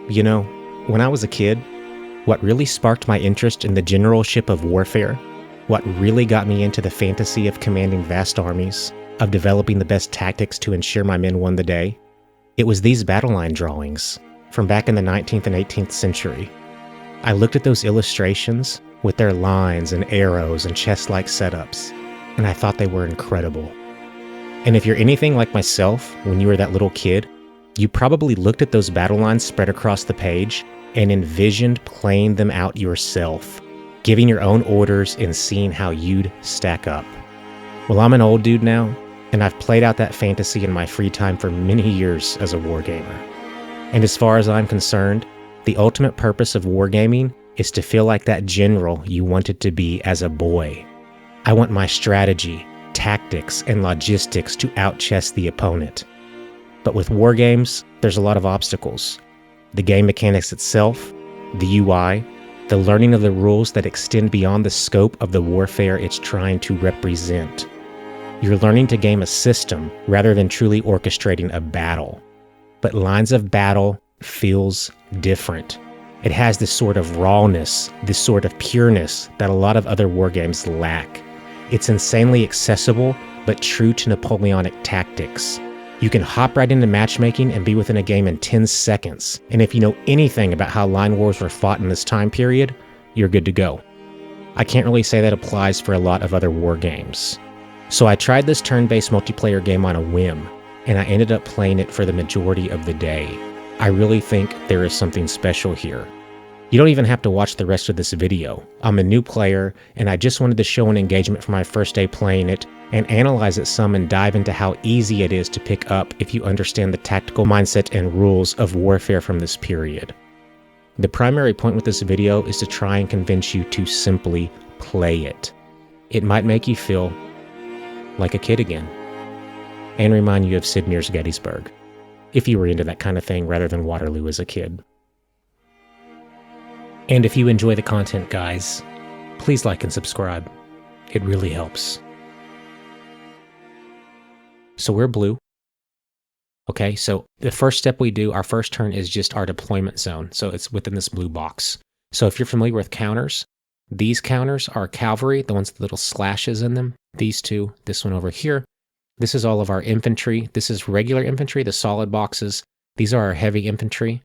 You know, when I was a kid, what really sparked my interest in the generalship of warfare, what really got me into the fantasy of commanding vast armies, of developing the best tactics to ensure my men won the day, it was these battle line drawings from back in the 19th and 18th century. I looked at those illustrations with their lines and arrows and chess-like setups, and I thought they were incredible. And if you're anything like myself, when you were that little kid, you probably looked at those battle lines spread across the page and envisioned playing them out yourself, giving your own orders and seeing how you'd stack up. Well, I'm an old dude now, and I've played out that fantasy in my free time for many years as a wargamer. And as far as I'm concerned, the ultimate purpose of wargaming is to feel like that general you wanted to be as a boy. I want my strategy, tactics, and logistics to out-chess the opponent. But with wargames, there's a lot of obstacles. The game mechanics itself, the UI, the learning of the rules that extend beyond the scope of the warfare it's trying to represent. You're learning to game a system rather than truly orchestrating a battle. But Lines of Battle feels different. It has this sort of rawness, this sort of pureness that a lot of other wargames lack. It's insanely accessible, but true to Napoleonic tactics. You can hop right into matchmaking and be within a game in 10 seconds, and if you know anything about how line wars were fought in this time period, you're good to go. I can't really say that applies for a lot of other war games. So I tried this turn-based multiplayer game on a whim, and I ended up playing it for the majority of the day. I really think there is something special here. You don't even have to watch the rest of this video. I'm a new player, and I just wanted to show an engagement for my first day playing it, and analyze it some and dive into how easy it is to pick up if you understand the tactical mindset and rules of warfare from this period. The primary point with this video is to try and convince you to simply play it. It might make you feel like a kid again, and remind you of Sid Meier's Gettysburg, if you were into that kind of thing rather than Waterloo as a kid. And if you enjoy the content, guys, please like and subscribe. It really helps. So we're blue. Okay, so the first step we do, our first turn, is just our deployment zone. So it's within this blue box. So if you're familiar with counters, these counters are cavalry, the ones with little slashes in them. These two, this one over here. This is all of our infantry. This is regular infantry, the solid boxes. These are our heavy infantry.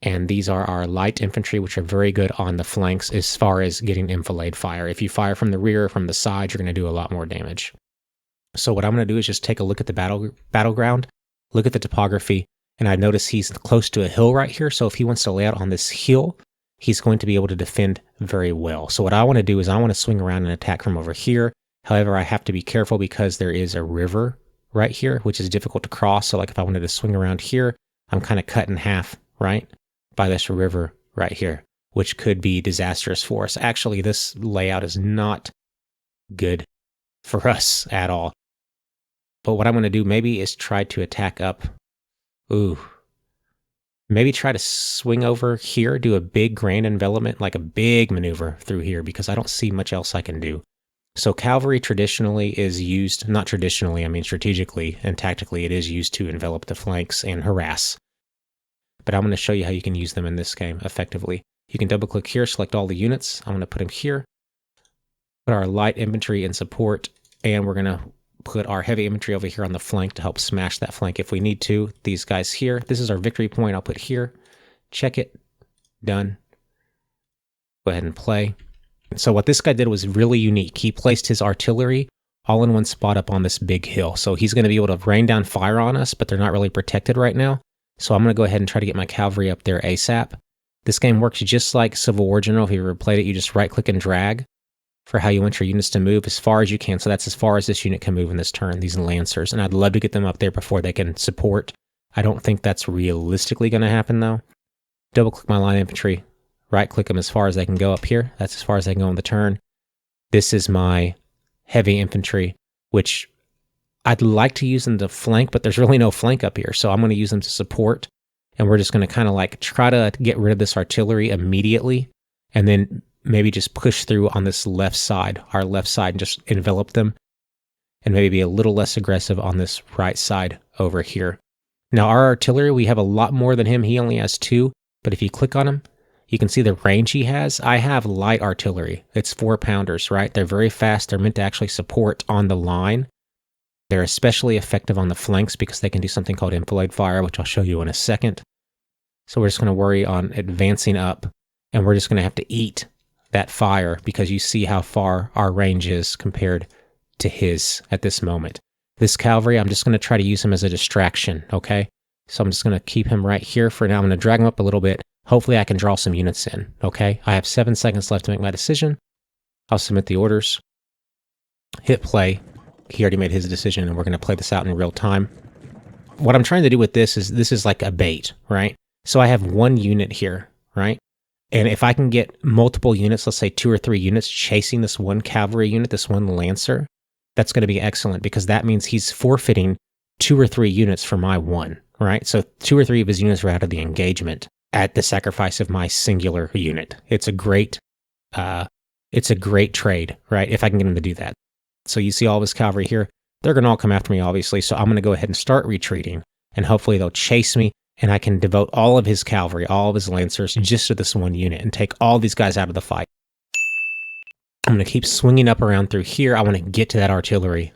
And these are our light infantry, which are very good on the flanks as far as getting enfilade fire. If you fire from the rear or from the side, you're going to do a lot more damage. So what I'm going to do is just take a look at the battleground, look at the topography, and I notice he's close to a hill right here. So if he wants to lay out on this hill, he's going to be able to defend very well. So what I want to do is I want to swing around and attack from over here. However, I have to be careful because there is a river right here, which is difficult to cross. So like if I wanted to swing around here, I'm kind of cut in half, right, by this river right here, which could be disastrous for us. Actually, this layout is not good for us at all. But what I'm going to do maybe is try to attack up. Ooh. Maybe try to swing over here, do a big grand envelopment, like a big maneuver through here, because I don't see much else I can do. So cavalry traditionally is used, not traditionally, I mean strategically and tactically, it is used to envelop the flanks and harass. But I'm going to show you how you can use them in this game effectively. You can double click here, select all the units. I'm going to put them here. Put our light infantry in support, and we're going to put our heavy infantry over here on the flank to help smash that flank if we need to. These guys here. This is our victory point. I'll put here. Check it. Done. Go ahead and play. So what this guy did was really unique. He placed his artillery all in one spot up on this big hill. So he's going to be able to rain down fire on us, but they're not really protected right now. So I'm going to go ahead and try to get my cavalry up there ASAP. This game works just like Civil War General. If you've ever played it, you just right-click and drag for how you want your units to move as far as you can. So that's as far as this unit can move in this turn, these Lancers. And I'd love to get them up there before they can support. I don't think that's realistically going to happen, though. Double-click my line infantry. Right-click them as far as they can go up here. That's as far as they can go on the turn. This is my heavy infantry, which I'd like to use them to flank, but there's really no flank up here. So I'm going to use them to support. And we're just going to kind of like try to get rid of this artillery immediately. And then maybe just push through on this left side, our left side, and just envelop them. And maybe be a little less aggressive on this right side over here. Now our artillery, we have a lot more than him. He only has 2. but if you click on him, you can see the range he has. I have light artillery. It's 4-pounders, right? They're very fast. They're meant to actually support on the line. They're especially effective on the flanks because they can do something called enfilade fire, which I'll show you in a second. So we're just going to worry on advancing up, and we're just going to have to eat that fire because you see how far our range is compared to his at this moment. This cavalry, I'm just going to try to use him as a distraction, okay? So I'm just going to keep him right here for now. I'm going to drag him up a little bit. Hopefully I can draw some units in, okay? I have 7 seconds left to make my decision. I'll submit the orders. Hit play. He already made his decision, and we're going to play this out in real time. What I'm trying to do with this is like a bait, right? So I have 1 unit here, right? And if I can get multiple units, let's say 2 or 3 units chasing this 1 cavalry unit, this 1 lancer, that's going to be excellent because that means he's forfeiting 2 or 3 units for my 1, right? So 2 or 3 of his units are out of the engagement at the sacrifice of my singular unit. It's a great trade, right? If I can get him to do that. So you see all this cavalry here. They're going to all come after me, obviously. So I'm going to go ahead and start retreating, and hopefully they'll chase me, and I can devote all of his cavalry, all of his lancers, just to this 1 unit and take all these guys out of the fight. I'm going to keep swinging up around through here. I want to get to that artillery.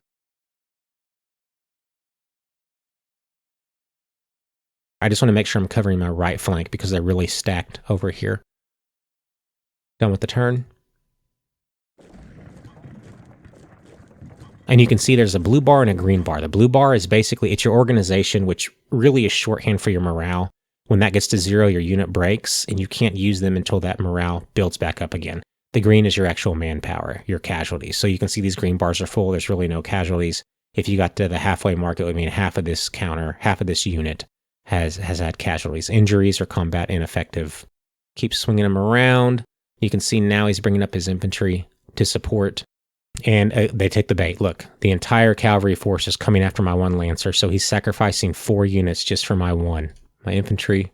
I just want to make sure I'm covering my right flank because they're really stacked over here. Done with the turn. And you can see there's a blue bar and a green bar. The blue bar is basically, it's your organization, which really is shorthand for your morale. When that gets to 0, your unit breaks, and you can't use them until that morale builds back up again. The green is your actual manpower, your casualties. So you can see these green bars are full. There's really no casualties. If you got to the halfway mark, it would mean half of this counter, half of this unit has had casualties, injuries, or combat ineffective. Keep swinging him around. You can see now he's bringing up his infantry to support. And they take the bait. Look, the entire cavalry force is coming after my 1 lancer, so he's sacrificing 4 units just for my 1. My infantry,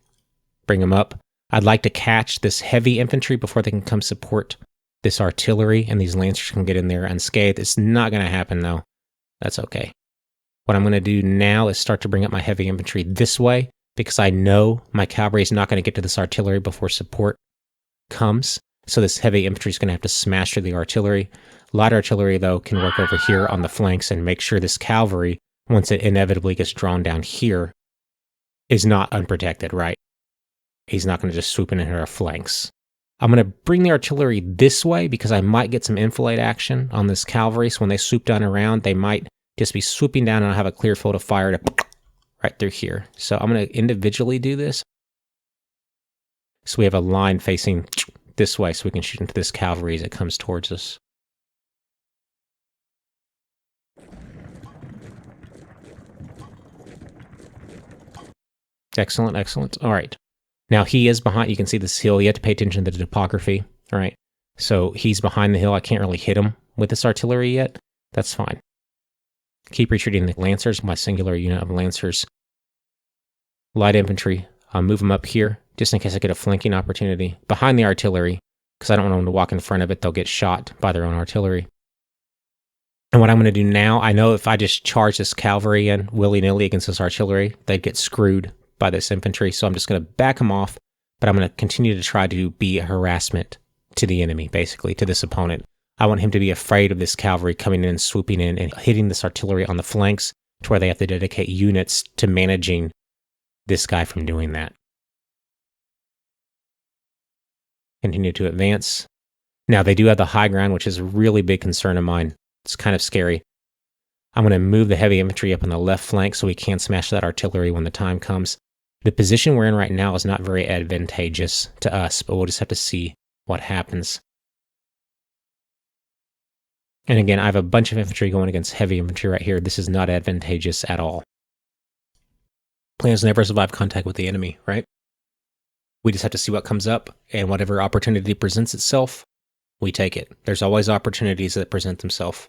bring them up. I'd like to catch this heavy infantry before they can come support this artillery, and these lancers can get in there unscathed. It's not going to happen, though. That's okay. What I'm going to do now is start to bring up my heavy infantry this way, because I know my cavalry is not going to get to this artillery before support comes. So this heavy infantry is going to have to smash through the artillery. Light artillery, though, can work over here on the flanks and make sure this cavalry, once it inevitably gets drawn down here, is not unprotected, right? He's not going to just swoop in and hit our flanks. I'm going to bring the artillery this way because I might get some enfilade action on this cavalry. So when they swoop down around, they might just be swooping down and I'll have a clear field of fire to right through here. So I'm going to individually do this. So we have a line facing this way so we can shoot into this cavalry as it comes towards us. Excellent, excellent. All right. Now he is behind. You can see this hill. You have to pay attention to the topography. All right. So he's behind the hill. I can't really hit him with this artillery yet. That's fine. Keep retreating the lancers, my singular unit of lancers. Light infantry. I'll move them up here just in case I get a flanking opportunity behind the artillery because I don't want them to walk in front of it. They'll get shot by their own artillery. And what I'm going to do now, I know if I just charge this cavalry in willy-nilly against this artillery, they'd get screwed by this infantry. So I'm just going to back them off, but I'm going to continue to try to be a harassment to the enemy, basically, to this opponent. I want him to be afraid of this cavalry coming in, swooping in, and hitting this artillery on the flanks to where they have to dedicate units to managing this guy from doing that. Continue to advance. Now, they do have the high ground, which is a really big concern of mine. It's kind of scary. I'm going to move the heavy infantry up on the left flank so we can smash that artillery when the time comes. The position we're in right now is not very advantageous to us, but we'll just have to see what happens. And again, I have a bunch of infantry going against heavy infantry right here. This is not advantageous at all. Plans never survive contact with the enemy, right? We just have to see what comes up, and whatever opportunity presents itself, we take it. There's always opportunities that present themselves.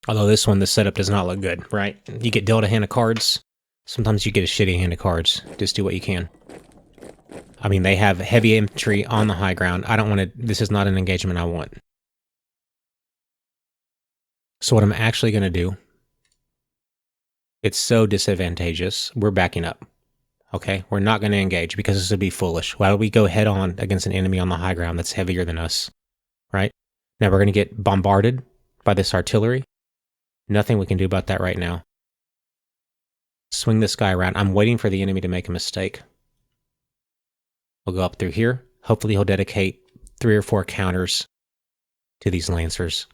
Although this one, the setup does not look good, right? You get dealt a hand of cards. Sometimes you get a shitty hand of cards. Just do what you can. I mean, they have heavy infantry on the high ground. I don't want to... This is not an engagement I want. So what I'm actually going to do... It's so disadvantageous. We're backing up. Okay, we're not going to engage because this would be foolish. Why would we go head on against an enemy on the high ground that's heavier than us, right? Now we're going to get bombarded by this artillery. Nothing we can do about that right now. Swing this guy around. I'm waiting for the enemy to make a mistake. We'll go up through here. Hopefully he'll dedicate 3 or 4 counters to these lancers.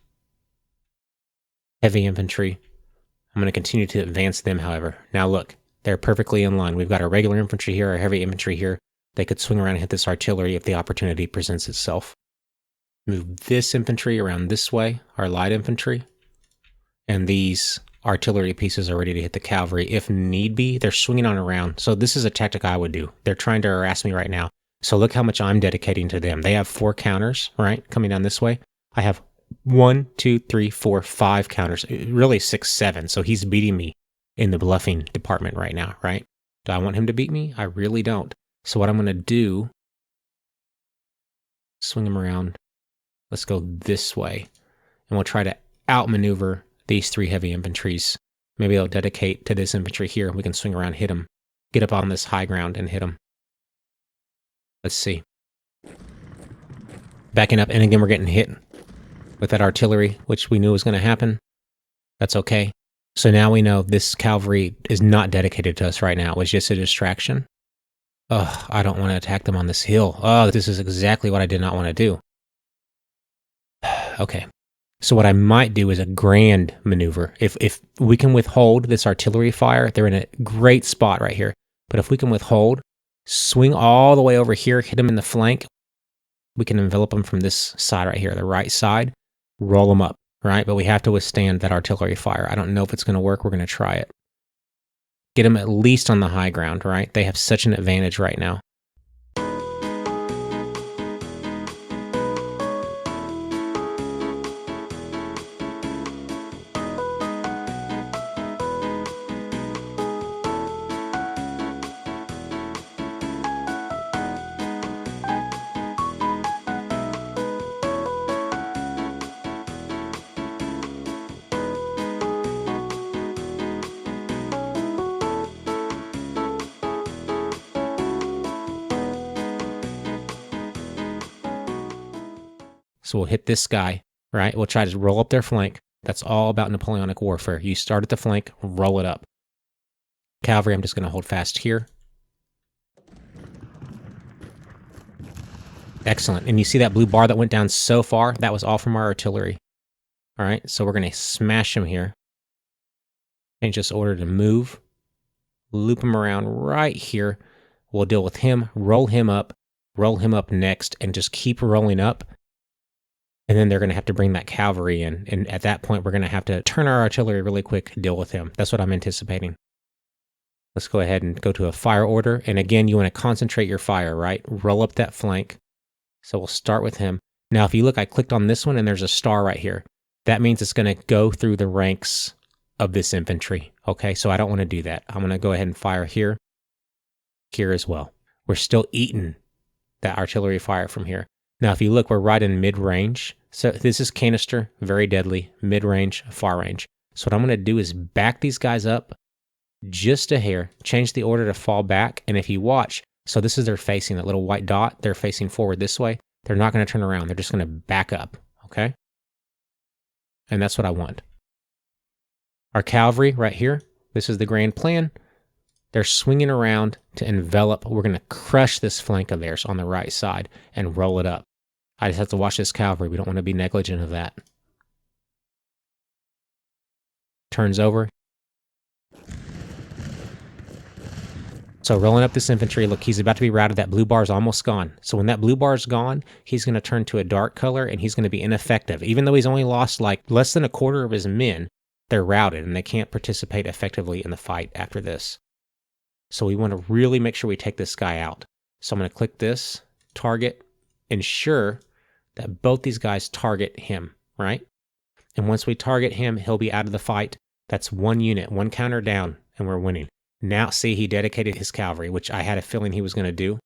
Heavy infantry. I'm going to continue to advance them, however. Now look, they're perfectly in line. We've got our regular infantry here, our heavy infantry here. They could swing around and hit this artillery if the opportunity presents itself. Move this infantry around this way, our light infantry. And these artillery pieces are ready to hit the cavalry if need be. They're swinging on around. So this is a tactic I would do. They're trying to harass me right now. So look how much I'm dedicating to them. They have 4 counters, right? Coming down this way. I have 1, 2, 3, 4, 5 counters. Really 6, 7. So he's beating me in the bluffing department right now, right? Do I want him to beat me? I really don't. So what I'm going to do, swing him around. Let's go this way. And we'll try to outmaneuver these 3 heavy infantries. Maybe they'll dedicate to this infantry here. We can swing around, hit them. Get up on this high ground and hit them. Let's see. Backing up, and again we're getting hit with that artillery, which we knew was going to happen. That's okay. So now we know this cavalry is not dedicated to us right now. It was just a distraction. Ugh, I don't want to attack them on this hill. Oh, this is exactly what I did not want to do. Okay. So what I might do is a grand maneuver. If we can withhold this artillery fire, they're in a great spot right here. But if we can withhold, swing all the way over here, hit them in the flank, we can envelop them from this side right here, the right side, roll them up, right? But we have to withstand that artillery fire. I don't know if it's going to work. We're going to try it. Get them at least on the high ground, right? They have such an advantage right now. So we'll hit this guy, right? We'll try to roll up their flank. That's all about Napoleonic warfare. You start at the flank, roll it up. Cavalry, I'm just going to hold fast here. Excellent. And you see that blue bar that went down so far? That was all from our artillery. All right, so we're going to smash him here. And just order to move. Loop him around right here. We'll deal with him, roll him up next, and just keep rolling up. And then they're going to have to bring that cavalry in. And at that point, we're going to have to turn our artillery really quick, deal with him. That's what I'm anticipating. Let's go ahead and go to a fire order. And again, you want to concentrate your fire, right? Roll up that flank. So we'll start with him. Now, if you look, I clicked on this one and there's a star right here. That means it's going to go through the ranks of this infantry. Okay, so I don't want to do that. I'm going to go ahead and fire here, here as well. We're still eating that artillery fire from here. Now, if you look, we're right in mid-range. So this is canister, very deadly, mid-range, far range. So what I'm going to do is back these guys up just a hair, change the order to fall back. And if you watch, so this is they're facing, that little white dot, they're facing forward this way. They're not going to turn around. They're just going to back up, okay? And that's what I want. Our cavalry right here, this is the grand plan. They're swinging around to envelop. We're going to crush this flank of theirs on the right side and roll it up. I just have to watch this cavalry. We don't want to be negligent of that. Turns over. So rolling up this infantry, look, he's about to be routed. That blue bar is almost gone. So when that blue bar is gone, he's going to turn to a dark color and he's going to be ineffective. Even though he's only lost like less than a quarter of his men, they're routed and they can't participate effectively in the fight after this. So we want to really make sure we take this guy out. So I'm going to click this, target, ensure that both these guys target him, right? And once we target him, he'll be out of the fight. That's 1 unit, 1 counter down, and we're winning. Now, see, he dedicated his cavalry, which I had a feeling he was going to do.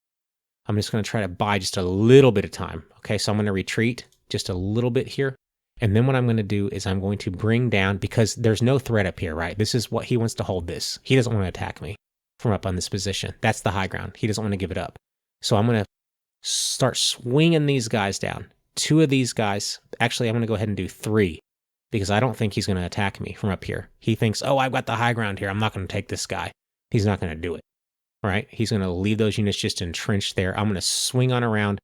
I'm just going to try to buy just a little bit of time. Okay, so I'm going to retreat just a little bit here. And then what I'm going to do is I'm going to bring down, because there's no threat up here, right? This is what he wants to hold this. He doesn't want to attack me. from up on this position. That's the high ground. He doesn't want to give it up. So I'm going to start swinging these guys down. 2 of these guys, actually, I'm going to go ahead and do 3 because I don't think he's going to attack me from up here. He thinks, oh, I've got the high ground here. I'm not going to take this guy. He's not going to do it, right? He's going to leave those units just entrenched there. I'm going to swing on around,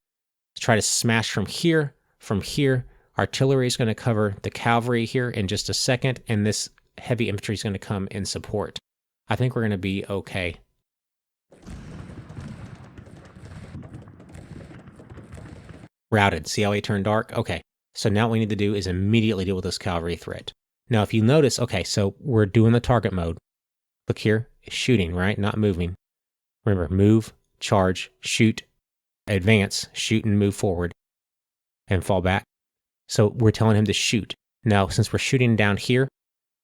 try to smash from here, from here. Artillery is going to cover the cavalry here in just a second, and this heavy infantry is going to come in support. I think we're going to be okay. Routed. See how he turned dark? Okay. So now what we need to do is immediately deal with this cavalry threat. Now, if you notice, okay, so we're doing the target mode. Look here, shooting, right? Not moving. Remember, move, charge, shoot, advance, shoot and move forward, and fall back. So we're telling him to shoot. Now, since we're shooting down here,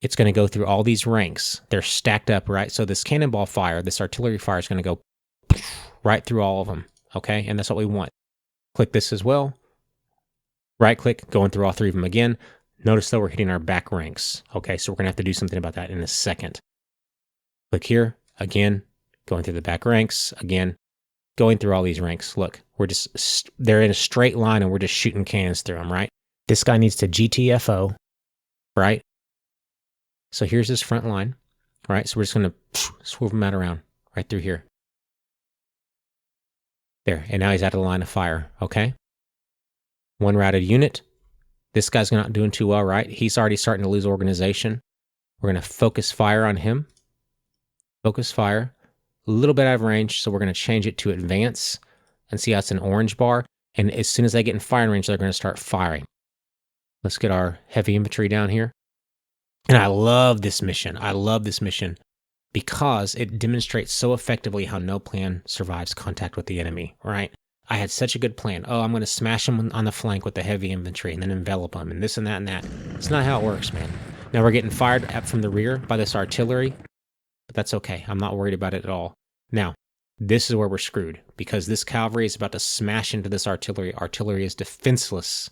it's going to go through all these ranks. They're stacked up, right? So this cannonball fire, this artillery fire is going to go right through all of them, okay? And that's what we want. Click this as well. Right click, going through all 3 of them again. Notice though we're hitting our back ranks. Okay, so we're going to have to do something about that in a second. Click here, again, going through the back ranks, again, going through all these ranks. Look, we're just, they're in a straight line and we're just shooting cannons through them, right? This guy needs to GTFO, right? So here's his front line, right? So we're just going to swoop him out around right through here. There, and now he's out of the line of fire, okay? 1 routed unit. This guy's not doing too well, right? He's already starting to lose organization. We're going to focus fire on him. Focus fire. A little bit out of range, so we're going to change it to advance and see how it's an orange bar. And as soon as they get in firing range, they're going to start firing. Let's get our heavy infantry down here. And I love this mission. I love this mission because it demonstrates so effectively how no plan survives contact with the enemy, right? I had such a good plan. Oh, I'm going to smash them on the flank with the heavy infantry and then envelop them and this and that and that. It's not how it works, man. Now we're getting fired up from the rear by this artillery, but that's okay. I'm not worried about it at all. Now, this is where we're screwed because this cavalry is about to smash into this artillery. Artillery is defenseless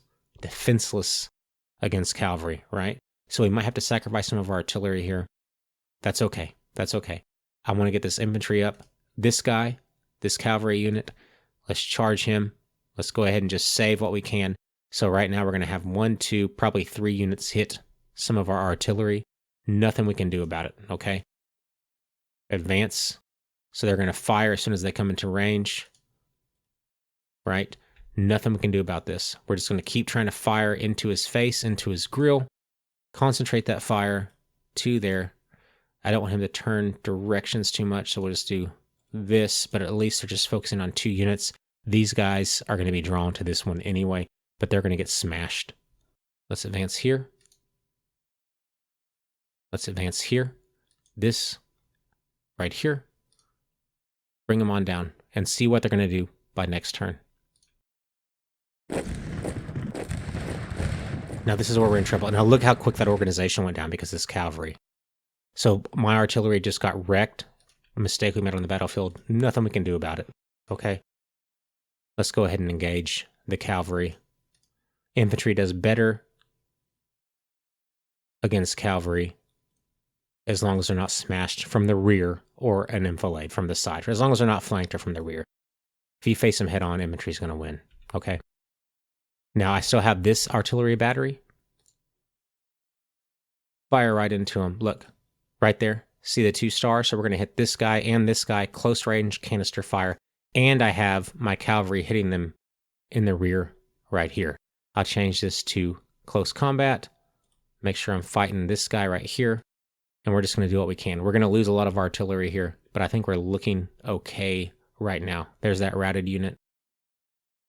against cavalry, right? So we might have to sacrifice some of our artillery here. That's okay. That's okay. I want to get this infantry up. This guy, this cavalry unit, let's charge him. Let's go ahead and just save what we can. So right now we're going to have 1, 2, probably 3 units hit some of our artillery. Nothing we can do about it, okay? Advance. So they're going to fire as soon as they come into range, right? Nothing we can do about this. We're just going to keep trying to fire into his face, into his grill. Concentrate that fire to there. I don't want him to turn directions too much, so we'll just do this, but at least they're just focusing on 2 units. These guys are going to be drawn to this one anyway, but they're going to get smashed. Let's advance here. Let's advance here. This right here. Bring them on down and see what they're going to do by next turn. Now this is where we're in trouble. Now look how quick that organization went down because of this cavalry. So my artillery just got wrecked. A mistake we made on the battlefield. Nothing we can do about it. Okay? Let's go ahead and engage the cavalry. Infantry does better against cavalry as long as they're not smashed from the rear or an enfilade from the side. As long as they're not flanked or from the rear. If you face them head on, infantry's going to win. Okay? Now I still have this artillery battery. Fire right into them. Look, right there. See the 2 stars? So we're going to hit this guy and this guy. Close range canister fire. And I have my cavalry hitting them in the rear right here. I'll change this to close combat. Make sure I'm fighting this guy right here. And we're just going to do what we can. We're going to lose a lot of artillery here, but I think we're looking okay right now. There's that routed unit.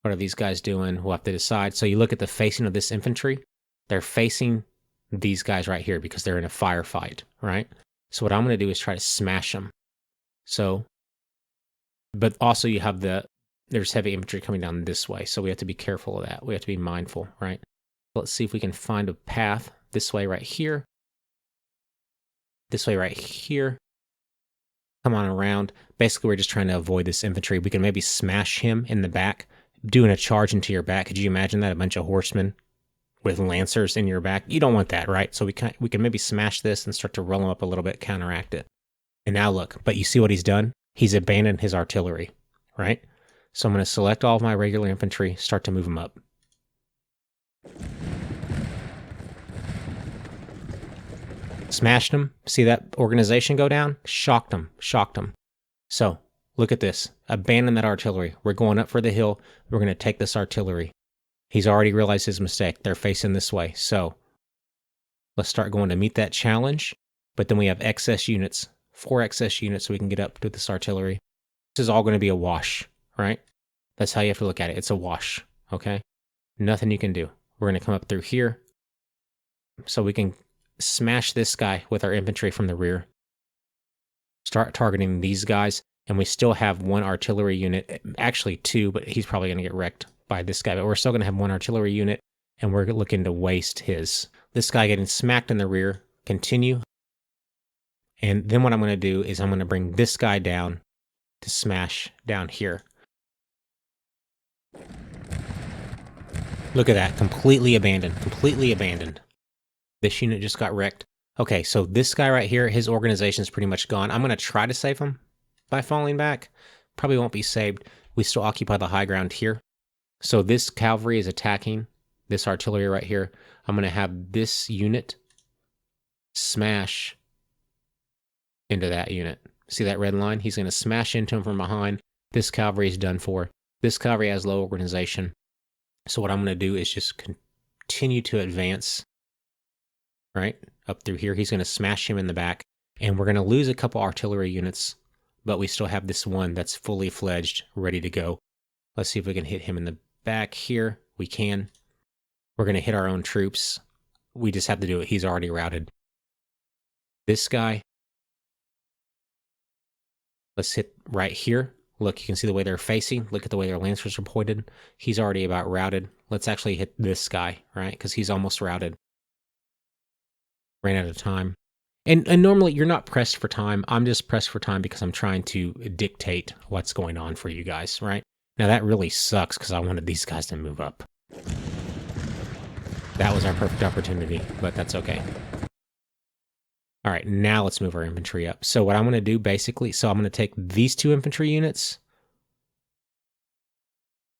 What are these guys doing? We'll have to decide. So you look at the facing of this infantry. They're facing these guys right here because they're in a firefight, right? So what I'm going to do is try to smash them. So, but also you have there's heavy infantry coming down this way. So we have to be careful of that. We have to be mindful, right? Let's see if we can find a path this way right here. This way right here. Come on around. Basically, we're just trying to avoid this infantry. We can maybe smash him in the back, doing a charge into your back. Could you imagine that? A bunch of horsemen with lancers in your back. You don't want that, right? So we can maybe smash this and start to roll them up a little bit, counteract it. And now look, but you see what he's done? He's abandoned his artillery, right? So I'm going to select all of my regular infantry, start to move them up. Smashed them. See that organization go down? Shocked them. Shocked them. So look at this. Abandon that artillery. We're going up for the hill. We're going to take this artillery. He's already realized his mistake. They're facing this way. So let's start going to meet that challenge. But then we have excess units. 4 excess units so we can get up to this artillery. This is all going to be a wash, right? That's how you have to look at it. It's a wash, okay? Nothing you can do. We're going to come up through here so we can smash this guy with our infantry from the rear. Start targeting these guys, and we still have 1 artillery unit. Actually 2, but he's probably going to get wrecked by this guy. But we're still going to have 1 artillery unit, and we're looking to waste his. This guy getting smacked in the rear. Continue. And then what I'm going to do is I'm going to bring this guy down to smash down here. Look at that. Completely abandoned. Completely abandoned. This unit just got wrecked. Okay, so this guy right here, his organization is pretty much gone. I'm going to try to save him by falling back. Probably won't be saved. We still occupy the high ground here. So this cavalry is attacking this artillery right here. I'm going to have this unit smash into that unit. See that red line? He's going to smash into him from behind. This cavalry is done for. This cavalry has low organization. So what I'm going to do is just continue to advance, right, up through here. He's going to smash him in the back. And we're going to lose a couple artillery units, but we still have this one that's fully fledged, ready to go. Let's see if we can hit him in the back here. We can. We're going to hit our own troops. We just have to do it. He's already routed. This guy. Let's hit right here. Look, you can see the way they're facing. Look at the way their lancers are pointed. He's already about routed. Let's actually hit this guy, right? Because he's almost routed. Ran out of time. And normally you're not pressed for time. I'm just pressed for time because I'm trying to dictate what's going on for you guys, right? Now that really sucks because I wanted these guys to move up. That was our perfect opportunity, but that's okay. All right, now let's move our infantry up. So what I'm going to do basically, so I'm going to take these 2 infantry units,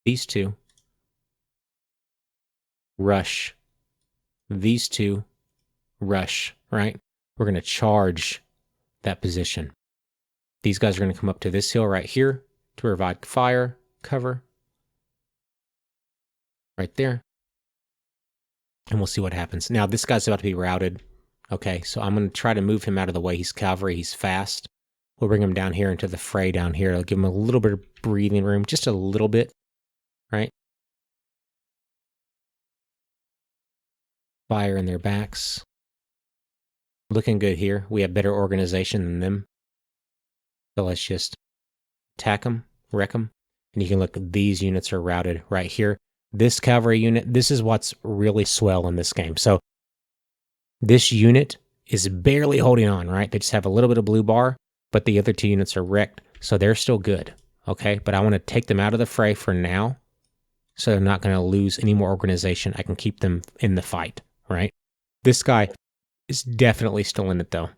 these 2, rush, these 2, rush, right? We're going to charge that position. These guys are going to come up to this hill right here to provide fire, cover, right there. And we'll see what happens. Now, this guy's about to be routed. Okay, so I'm going to try to move him out of the way. He's cavalry. He's fast. We'll bring him down here into the fray down here. I'll give him a little bit of breathing room, just a little bit, right? Fire in their backs. Looking good here. We have better organization than them. So let's just attack them, wreck them. And you can look, these units are routed right here. This cavalry unit, this is what's really swell in this game. So this unit is barely holding on, right? They just have a little bit of blue bar, but the other 2 units are wrecked, so they're still good, okay? But I want to take them out of the fray for now, so they're not going to lose any more organization. I can keep them in the fight, right? This guy is definitely still in it, though,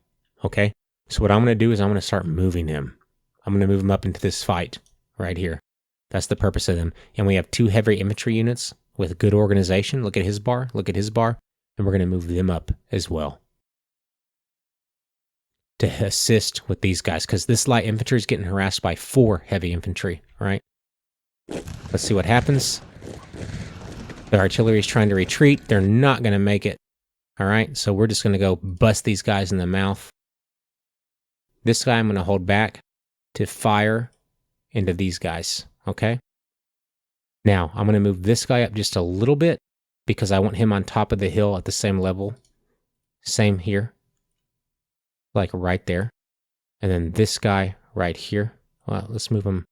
okay? So what I'm going to do is I'm going to start moving him. I'm going to move him up into this fight right here. That's the purpose of them. And we have 2 heavy infantry units with good organization. Look at his bar. Look at his bar. And we're going to move them up as well to assist with these guys, because this light infantry is getting harassed by 4 heavy infantry, right? Let's see what happens. The artillery is trying to retreat. They're not going to make it, all right? So we're just going to go bust these guys in the mouth. This guy I'm going to hold back to fire into these guys, okay? Now, I'm going to move this guy up just a little bit, because I want him on top of the hill at the same level. Same here. Like right there. And then this guy right here. Well, let's move him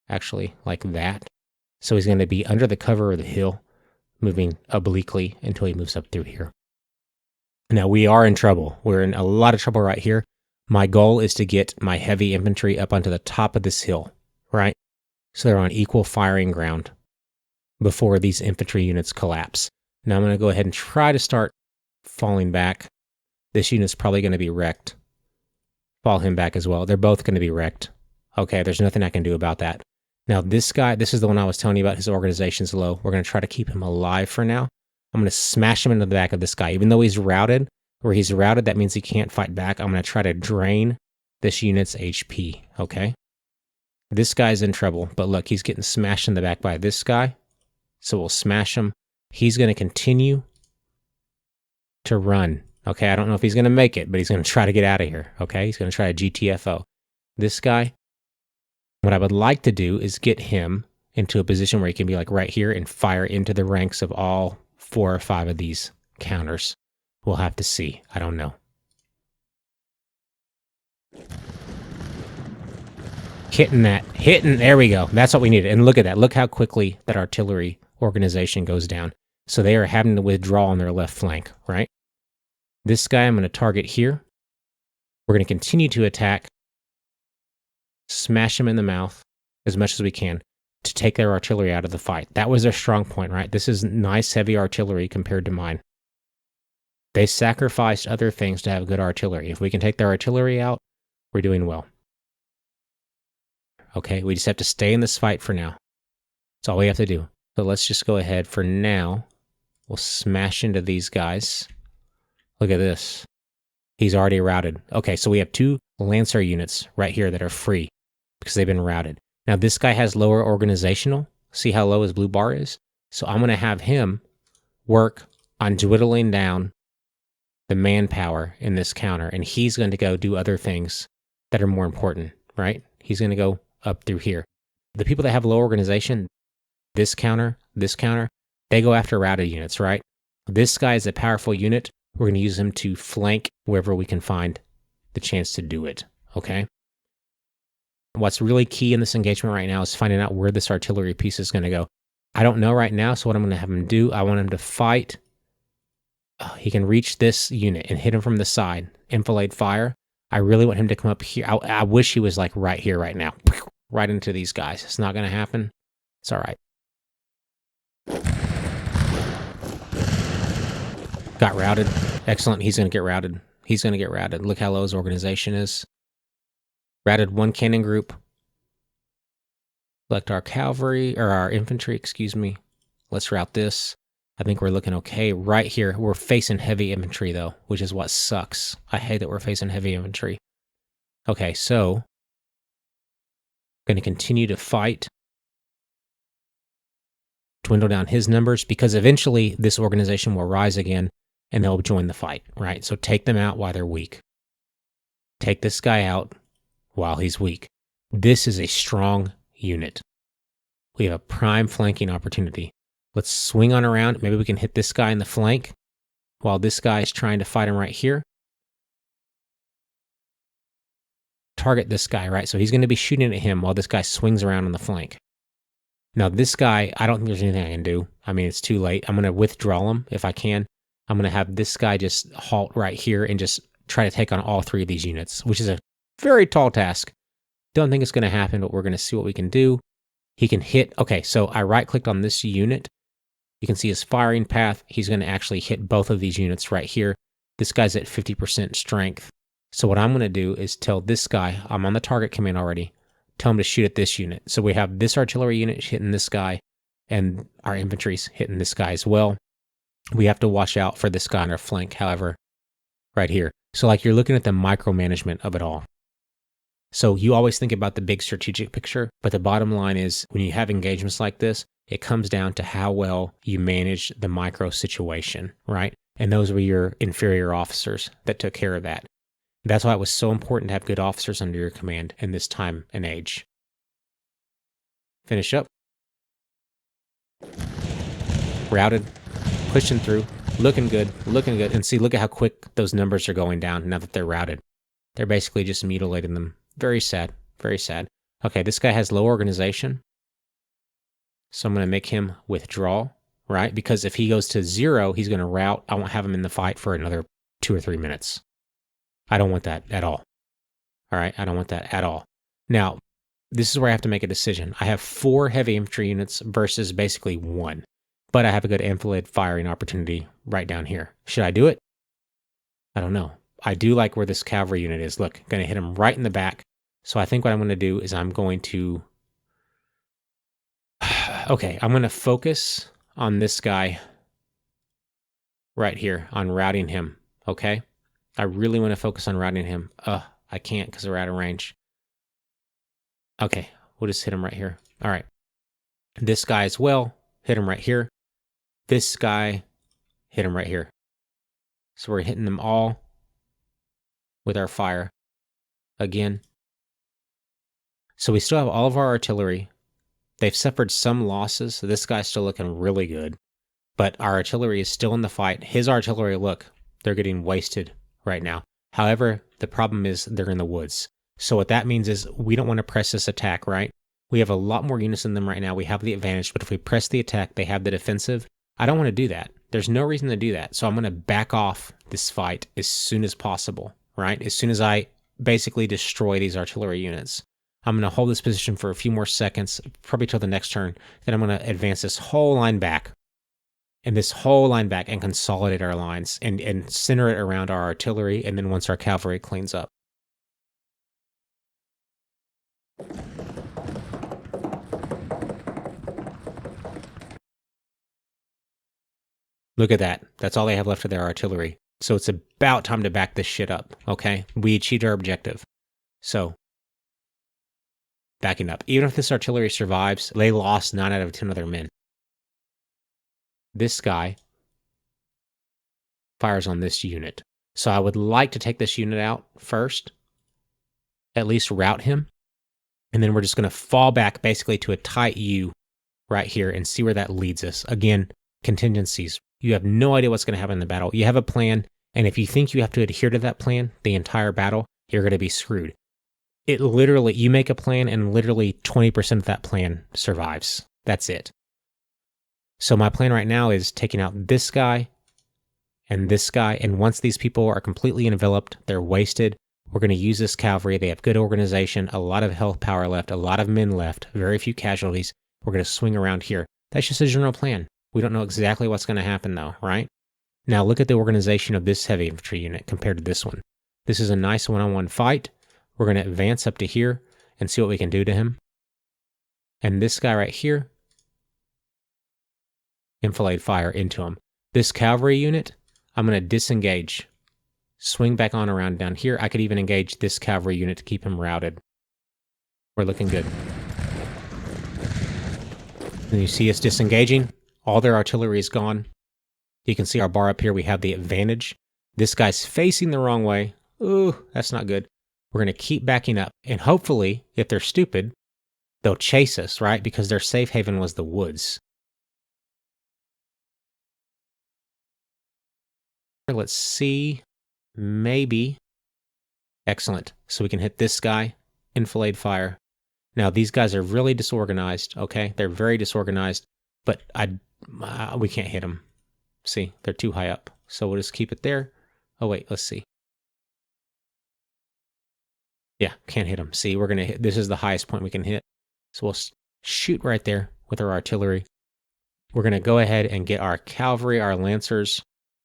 actually like that. So he's going to be under the cover of the hill, moving obliquely until he moves up through here. Now we are in trouble. We're in a lot of trouble right here. My goal is to get my heavy infantry up onto the top of this hill, right? So they're on equal firing ground before these infantry units collapse. Now I'm going to go ahead and try to start falling back. This unit's probably going to be wrecked Fall him back as well. They're both going to be wrecked. Okay, there's nothing I can do about that. Now, this guy, this is the one I was telling you about. His organization's low. We're going to try to keep him alive for now. I'm going to smash him into the back of this guy. Even though he's routed, where he's routed, that means he can't fight back. I'm going to try to drain this unit's HP, okay? This guy's in trouble, but look, he's getting smashed in the back by this guy. So we'll smash him. He's going to continue to run. Okay, I don't know if he's going to make it, but he's going to try to get out of here. Okay, he's going to try a GTFO. This guy, what I would like to do is get him into a position where he can be like right here and fire into the ranks of all 4 or 5 of these counters. We'll have to see. I don't know. Hitting, there we go. That's what we needed. And look at that. Look how quickly that artillery organization goes down. So they are having to withdraw on their left flank, right? This guy I'm going to target here. We're going to continue to attack, smash him in the mouth as much as we can to take their artillery out of the fight. That was their strong point, right? This is nice, heavy artillery compared to mine. They sacrificed other things to have good artillery. If we can take their artillery out, we're doing well. Okay, we just have to stay in this fight for now. That's all we have to do. So let's just go ahead for now. We'll smash into these guys. Look at this. He's already routed. Okay, so we have 2 Lancer units right here that are free because they've been routed. Now this guy has lower organizational. See how low his blue bar is? So I'm going to have him work on dwindling down the manpower in this counter, and he's going to go do other things that are more important, right? He's going to go up through here. The people that have low organization, this counter, they go after routed units, right? This guy is a powerful unit. We're going to use him to flank wherever we can find the chance to do it, okay? What's really key in this engagement right now is finding out where this artillery piece is going to go. I don't know right now, so what I'm going to have him do, I want him to fight. He can reach this unit and hit him from the side, enfilade fire. I really want him to come up here. I wish he was like right here, right now. Right into these guys. It's not going to happen. It's all right. Got routed. Excellent. He's going to get routed. He's going to get routed. Look how low his organization is. Routed 1 cannon group. Select our cavalry, or our infantry, excuse me. Let's route this. I think we're looking okay right here. We're facing heavy infantry though, which is what sucks. I hate that we're facing heavy infantry. Okay, so I'm going to continue to fight. Dwindle down his numbers because eventually this organization will rise again and they'll join the fight, right? So take them out while they're weak. Take this guy out while he's weak. This is a strong unit. We have a prime flanking opportunity. Let's swing on around. Maybe we can hit this guy in the flank while this guy is trying to fight him right here. Target this guy, right? So he's going to be shooting at him while this guy swings around on the flank. Now this guy, I don't think there's anything I can do. I mean, it's too late. I'm going to withdraw him if I can. I'm going to have this guy just halt right here and just try to take on all 3 of these units, which is a very tall task. Don't think it's going to happen, but we're going to see what we can do. He can hit. Okay, so I right-clicked on this unit. You can see his firing path. He's going to actually hit both of these units right here. This guy's at 50% strength. So what I'm going to do is tell this guy, I'm on the target command already, tell him to shoot at this unit. So we have this artillery unit hitting this guy, and our infantry's hitting this guy as well. We have to watch out for this guy on our flank, however, right here. So like you're looking at the micromanagement of it all. So you always think about the big strategic picture, but the bottom line is when you have engagements like this, it comes down to how well you manage the micro situation, right? And those were your inferior officers that took care of that. That's why it was so important to have good officers under your command in this time and age. Finish up. Routed, pushing through, looking good, and see, look at how quick those numbers are going down now that they're routed. They're basically just mutilating them. Very sad, very sad. Okay, this guy has low organization. So I'm going to make him withdraw, right? Because if he goes to 0, he's going to rout. I won't have him in the fight for another 2 or 3 minutes. I don't want that at all. All right, I don't want that at all. Now, this is where I have to make a decision. I have 4 heavy infantry units versus basically 1. But I have a good enfilade firing opportunity right down here. Should I do it? I don't know. I do like where this cavalry unit is. Look, going to hit him right in the back. So I think what I'm going to do is I'm going to... Okay, I'm going to focus on this guy right here, on routing him, okay? I really want to focus on routing him. I can't because we're out of range. Okay, we'll just hit him right here. All right. This guy as well, hit him right here. This guy, hit him right here. So we're hitting them all with our fire again. So we still have all of our artillery. They've suffered some losses, so this guy's still looking really good. But our artillery is still in the fight. His artillery, look, they're getting wasted right now. However, the problem is they're in the woods. So what that means is we don't want to press this attack, right? We have a lot more units than them right now. We have the advantage, but if we press the attack, they have the defensive. I don't want to do that. There's no reason to do that. So I'm going to back off this fight as soon as possible, right? As soon as I basically destroy these artillery units. I'm going to hold this position for a few more seconds, probably till the next turn. Then I'm going to advance this whole line back. And this whole line back and consolidate our lines and center it around our artillery. And then once our cavalry cleans up. Look at that. That's all they have left of their artillery. So it's about time to back this shit up, okay? We achieved our objective. So, backing up. Even if this artillery survives, they lost 9 out of 10 of their men. This guy fires on this unit. So I would like to take this unit out first. At least rout him. And then we're just going to fall back basically to a tight U right here and see where that leads us. Again, contingencies. You have no idea what's going to happen in the battle. You have a plan, and if you think you have to adhere to that plan the entire battle, you're going to be screwed. It literally, you make a plan, and literally 20% of that plan survives. That's it. So my plan right now is taking out this guy, and once these people are completely enveloped, they're wasted, we're going to use this cavalry. They have good organization, a lot of health power left, a lot of men left, very few casualties. We're going to swing around here. That's just a general plan. We don't know exactly what's going to happen though, right? Now look at the organization of this heavy infantry unit compared to this one. This is a nice one-on-one fight. We're going to advance up to here and see what we can do to him. And this guy right here, enfilade fire into him. This cavalry unit, I'm going to disengage. Swing back on around down here. I could even engage this cavalry unit to keep him routed. We're looking good. And you see us disengaging. All their artillery is gone. You can see our bar up here. We have the advantage. This guy's facing the wrong way. Ooh, that's not good. We're going to keep backing up. And hopefully, if they're stupid, they'll chase us, right? Because their safe haven was the woods. Let's see. Maybe. Excellent. So we can hit this guy. Enfilade fire. Now, these guys are really disorganized, okay? They're very disorganized. But we can't hit them. See, they're too high up. So we'll just keep it there. Oh, wait, let's see. Yeah, can't hit them. See, we're going to hit. This is the highest point we can hit. So we'll shoot right there with our artillery. We're going to go ahead and get our cavalry, our lancers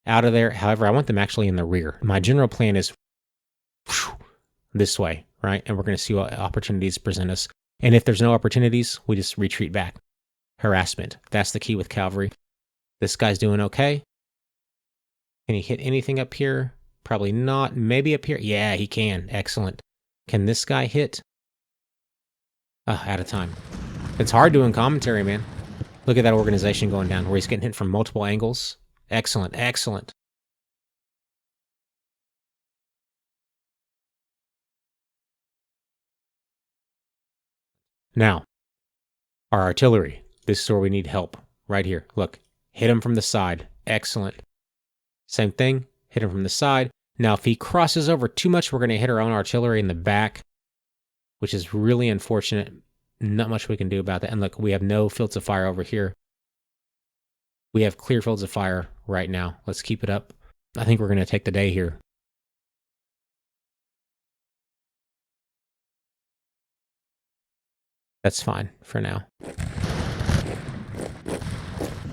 out of there. However, I want them actually in the rear. My general plan is this way, right? And we're going to see what opportunities present us. And if there's no opportunities, we just retreat back. Harassment. That's the key with cavalry. This guy's doing okay. Can he hit anything up here? Probably not. Maybe up here. Yeah, he can. Excellent. Can this guy hit? Out of time. It's hard doing commentary, man. Look at that organization going down where he's getting hit from multiple angles. Excellent. Excellent. Now, our artillery. This is where we need help. Right here. Look. Hit him from the side. Excellent. Same thing. Hit him from the side. Now, if he crosses over too much, we're going to hit our own artillery in the back, which is really unfortunate. Not much we can do about that. And look, we have no fields of fire over here. We have clear fields of fire right now. Let's keep it up. I think we're going to take the day here. That's fine for now.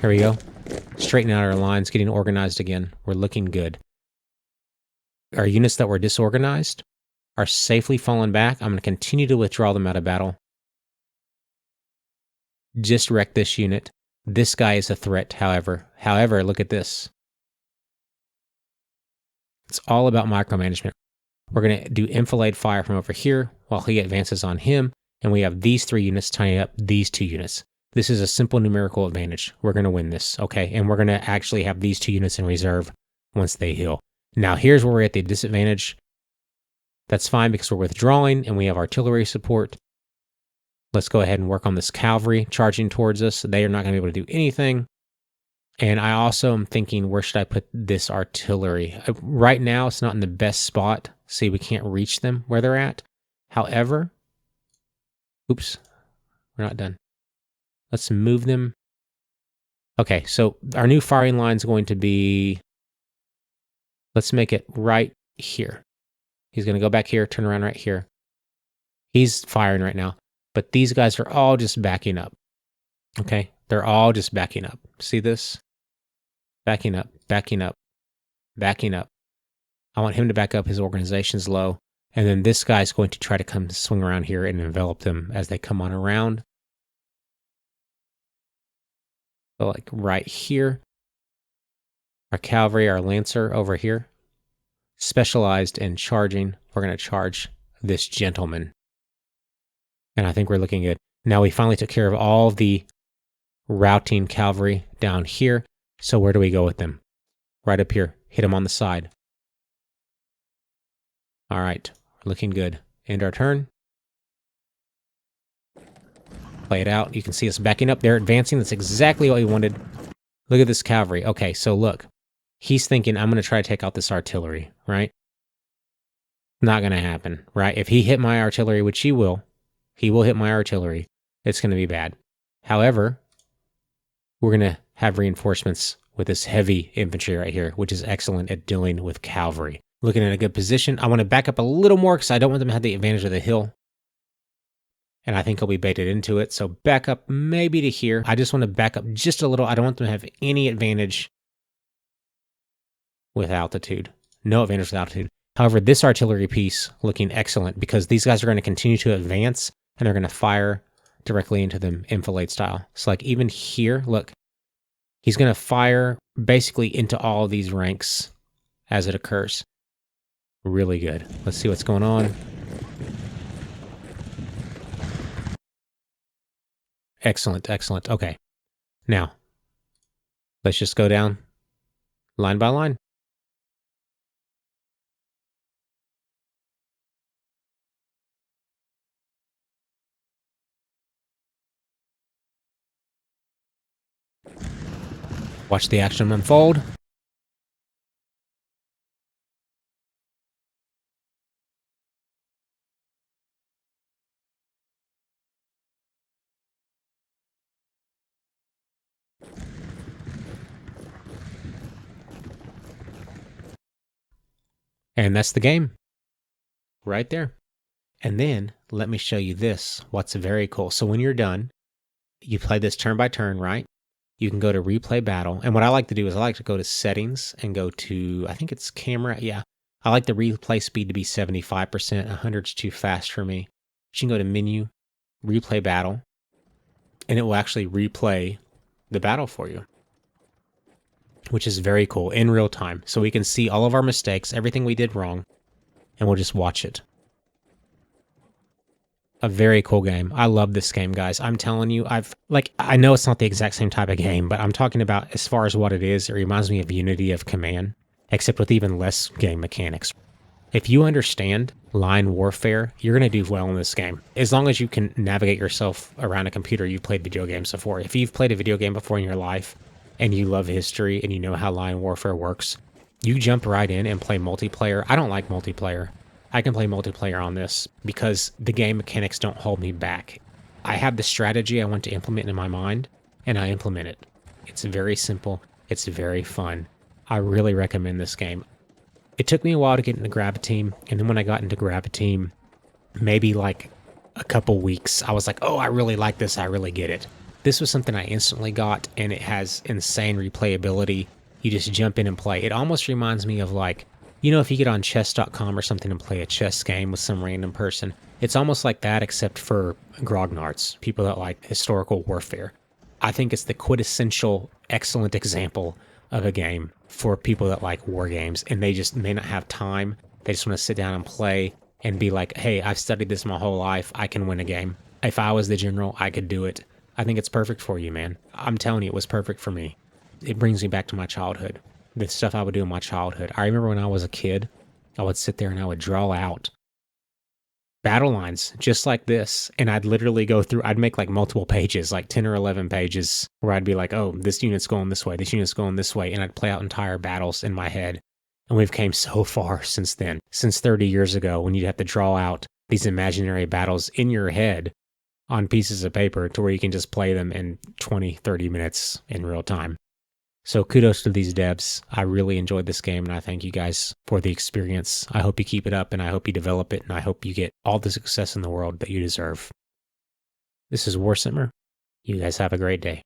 Here we go. Straightening out our lines, getting organized again. We're looking good. Our units that were disorganized are safely falling back. I'm going to continue to withdraw them out of battle. Just wreck this unit. This guy is a threat, however. However, look at this. It's all about micromanagement. We're going to do enfilade fire from over here while he advances on him, and we have these 3 units tying up these 2 units. This is a simple numerical advantage. We're going to win this, okay? And we're going to actually have these 2 units in reserve once they heal. Now, here's where we're at the disadvantage. That's fine because we're withdrawing and we have artillery support. Let's go ahead and work on this cavalry charging towards us. They are not going to be able to do anything. And I also am thinking, where should I put this artillery? Right now, it's not in the best spot. See, we can't reach them where they're at. However, oops, we're not done. Let's move them. Okay, so our new firing line is going to be, let's make it right here. He's going to go back here, turn around right here. He's firing right now, but these guys are all just backing up. Okay, they're all just backing up. See this? Backing up, backing up, backing up. I want him to back up. His organization's low. And then this guy's going to try to come swing around here and envelop them as they come on around. So like right here. Our cavalry, our lancer over here. Specialized in charging. We're going to charge this gentleman. And I think we're looking good. Now we finally took care of all the routing cavalry down here. So where do we go with them? Right up here. Hit them on the side. All right. Looking good. End our turn. Play it out. You can see us backing up. They're advancing. That's exactly what we wanted. Look at this cavalry. Okay, so look. He's thinking, I'm going to try to take out this artillery, right? Not going to happen, right? If he hit my artillery, which he will hit my artillery. It's going to be bad. However, we're going to have reinforcements with this heavy infantry right here, which is excellent at dealing with cavalry. Looking at a good position. I want to back up a little more because I don't want them to have the advantage of the hill. And I think I'll be baited into it. So back up maybe to here. I just want to back up just a little. I don't want them to have any advantage with altitude. No advantage with altitude. However, this artillery piece looking excellent because these guys are going to continue to advance and they're going to fire directly into them enfilade style. So like even here, look, he's going to fire basically into all of these ranks as it occurs. Really good. Let's see what's going on. Excellent, excellent. Okay. Now, let's just go down line by line. Watch the action unfold. And that's the game. Right there. And then, let me show you this. What's very cool. So when you're done, you play this turn by turn, right? You can go to replay battle. And what I like to do is I like to go to settings and go to, I think it's camera. Yeah. I like the replay speed to be 75%. 100 is too fast for me. You can go to menu, replay battle, and it will actually replay the battle for you, which is very cool in real time. So we can see all of our mistakes, everything we did wrong, and we'll just watch it. A very cool game. I love this game, guys. I'm telling you, I know it's not the exact same type of game, but I'm talking about as far as what it is, it reminds me of Unity of Command, except with even less game mechanics. If you understand line warfare, you're going to do well in this game. As long as you can navigate yourself around a computer, you've played video games before. If you've played a video game before in your life, and you love history, and you know how line warfare works, you jump right in and play multiplayer. I don't like multiplayer. I can play multiplayer on this because the game mechanics don't hold me back. I have the strategy I want to implement in my mind, and I implement it. It's very simple. It's very fun. I really recommend this game. It took me a while to get into Grab a Team, and then when I got into Grab a Team, maybe like a couple weeks, I was like, oh, I really like this. I really get it. This was something I instantly got, and it has insane replayability. You just jump in and play. It almost reminds me of like If you get on chess.com or something and play a chess game with some random person, it's almost like that except for grognards, people that like historical warfare. I think it's the quintessential excellent example of a game for people that like war games and they just may not have time. They just want to sit down and play and be like, hey, I've studied this my whole life. I can win a game. If I was the general, I could do it. I think it's perfect for you, man. I'm telling you, it was perfect for me. It brings me back to my childhood. The stuff I would do in my childhood. I remember when I was a kid, I would sit there and I would draw out battle lines just like this. And I'd literally go through, I'd make like multiple pages, like 10 or 11 pages, where I'd be like, oh, this unit's going this way, this unit's going this way. And I'd play out entire battles in my head. And we've came so far since then, since 30 years ago, when you'd have to draw out these imaginary battles in your head on pieces of paper to where you can just play them in 20, 30 minutes in real time. So kudos to these devs. I really enjoyed this game, and I thank you guys for the experience. I hope you keep it up, and I hope you develop it, and I hope you get all the success in the world that you deserve. This is War Simmer. You guys have a great day.